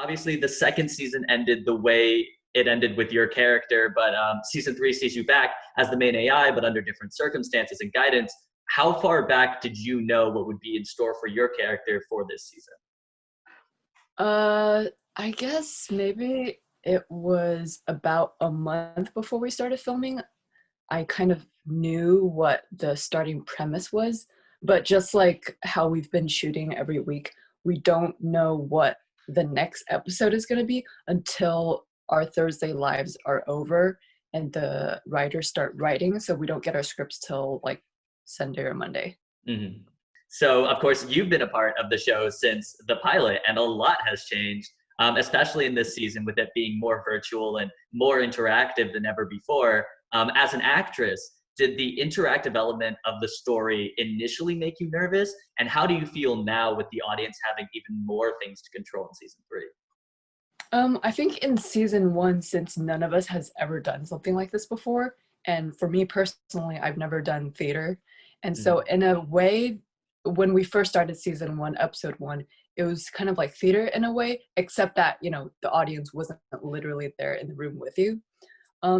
obviously the second season ended the way it ended with your character, but season 3 sees you back as the main AI, but under different circumstances and guidance. How far back did you know what would be in store for your character for this season? I guess maybe it was about a month before we started filming. I kind of knew what the starting premise was, but just like how we've been shooting every week, we don't know what the next episode is going to be until our Thursday lives are over and the writers start writing. So we don't get our scripts till like Sunday or Monday. Mm-hmm. So, of course, you've been a part of the show since the pilot, and a lot has changed, especially in this season with it being more virtual and more interactive than ever before. As an actress, did the interactive element of the story initially make you nervous? And how do you feel now with the audience having even more things to control in season 3? I think in season 1, since none of us has ever done something like this before, and for me personally, I've never done theater. And so Mm-hmm. in a way, when we first started season 1, episode 1, it was kind of like theater in a way, except that, the audience wasn't literally there in the room with you.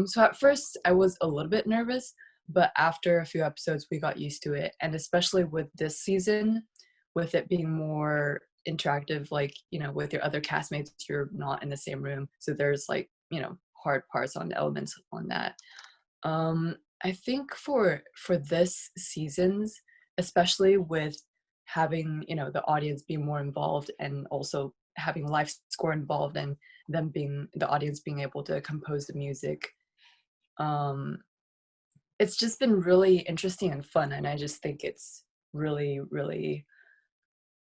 So at first I was a little bit nervous, but after a few episodes, we got used to it. And especially with this season, with it being more interactive, like, with your other castmates, you're not in the same room. So there's like, hard parts on the elements on that. I think for this seasons, especially with having, the audience be more involved and also having live score involved and the audience being able to compose the music, um, it's just been really interesting and fun. And I just think it's really, really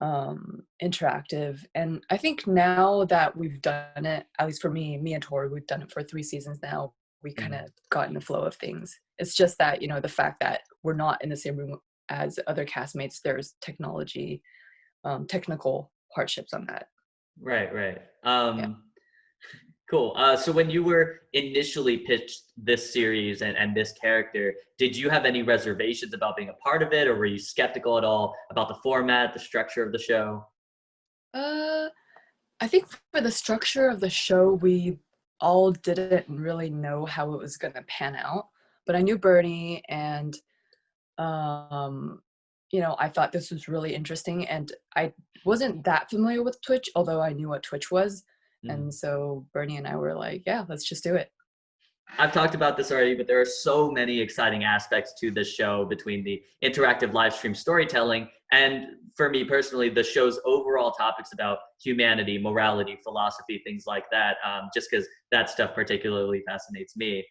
interactive. And I think now that we've done it, at least for me and Tori, we've done it for 3 seasons now, we kind of got in the flow of things. It's just that, the fact that we're not in the same room as other castmates, there's technical hardships on that. Right, right. Yeah. Cool. So when you were initially pitched this series and this character, did you have any reservations about being a part of it, or were you skeptical at all about the format, the structure of the show? Uh, I think for the structure of the show, we all didn't really know how it was going to pan out. But I knew Bernie, and um, I thought this was really interesting. And I wasn't that familiar with Twitch, although I knew what Twitch was. And so Bernie and I were like, yeah, let's just do it. I've talked about this already, but there are so many exciting aspects to this show between the interactive live stream storytelling and, for me personally, the show's overall topics about humanity, morality, philosophy, things like that, just because that stuff particularly fascinates me.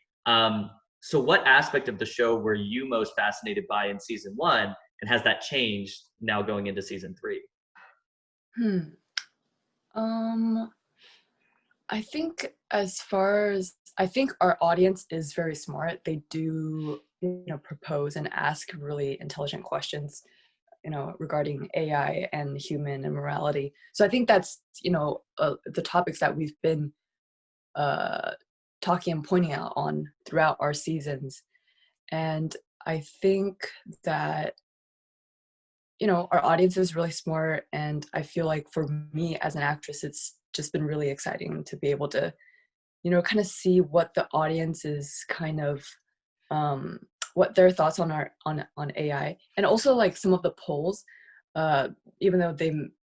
So what aspect of the show were you most fascinated by in season 1, and has that changed now going into season 3? Hmm. Um, I think I think our audience is very smart. They do, propose and ask really intelligent questions, regarding AI and human and morality. So I think that's, the topics that we've been uh, talking and pointing out on throughout our seasons. And I think that, our audience is really smart. And I feel like for me as an actress, it's just been really exciting to be able to, kind of see what the audience is kind of, um, what their thoughts on AI, and also like some of the polls, even though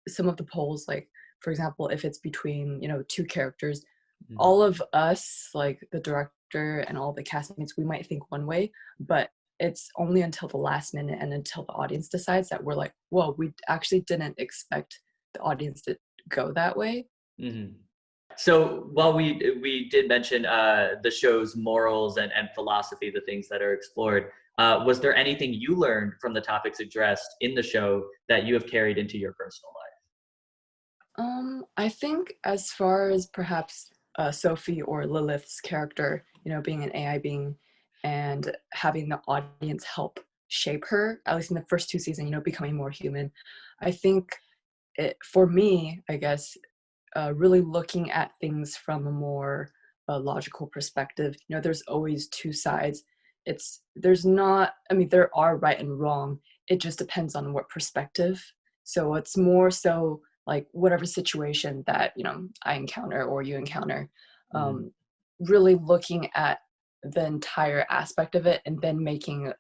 some of the polls, like for example, if it's between 2 characters, Mhm. all of us, like the director and all the castmates, we might think one way, but it's only until the last minute and until the audience decides that we're like, whoa, we actually didn't expect the audience to go that way. Mhm. So while we did mention the show's morals and philosophy, the things that are explored, was there anything you learned from the topics addressed in the show that you have carried into your personal life? I think as far as perhaps Sophie or Lilith's character, being an AI being and having the audience help shape her, at least in the first 2 seasons, becoming more human. I think for me, I guess, really looking at things from a more logical perspective. There's always 2 sides. There's not, I mean, there are right and wrong. It just depends on what perspective. So it's more so like whatever situation that, I encounter or you encounter, Mm. really looking at the entire aspect of it and then making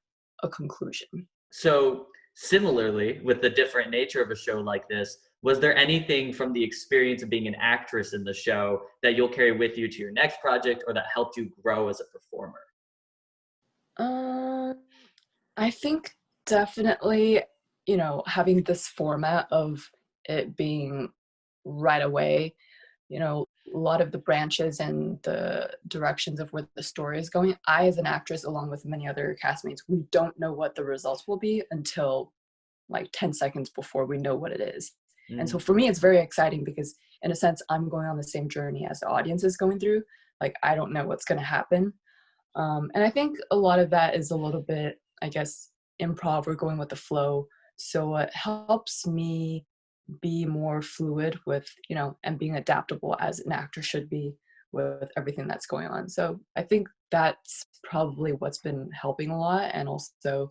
a conclusion. So similarly, with the different nature of a show like this, was there anything from the experience of being an actress in the show that you'll carry with you to your next project or that helped you grow as a performer? Um, I think definitely, having this format of it being right away, a lot of the branches and the directions of where the story is going. I, as an actress, along with many other castmates, we don't know what the results will be until like 10 seconds before we know what it is. And so Mm. for me, it's very exciting because, in a sense, I'm going on the same journey as the audience is going through. Like, I don't know what's going to happen. And I think a lot of that is a little bit, I guess, improv or going with the flow. So it helps me be more fluid with, and being adaptable as an actor should be with everything that's going on. So I think that's probably what's been helping a lot, and also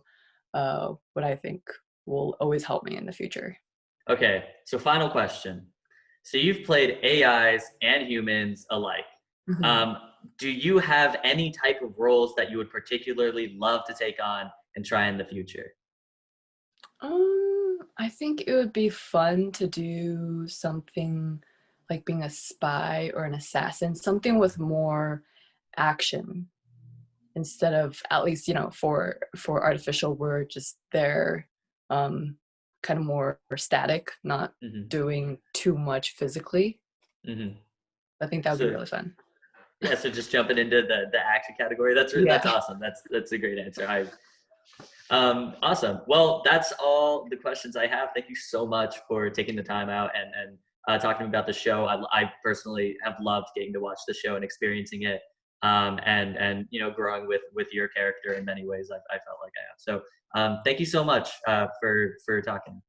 what I think will always help me in the future. Okay, so final question. So you've played AIs and humans alike. Mhm. Um, do you have any type of roles that you would particularly love to take on and try in the future? I think it would be fun to do something like being a spy or an assassin, something with more action instead of, at least, for artificial, we're just there, um, kind of more static, not Hmm. doing too much physically. Hmm. I think that would be So really fun. yeah, so just jumping into the action category. That's Yeah. awesome. That's a great answer. Awesome. Well, that's all the questions I have. Thank you so much for taking the time out and talking about the show. I personally have loved getting to watch the show and experiencing it, and growing with your character in many ways. I felt like I have. So thank you so much for talking.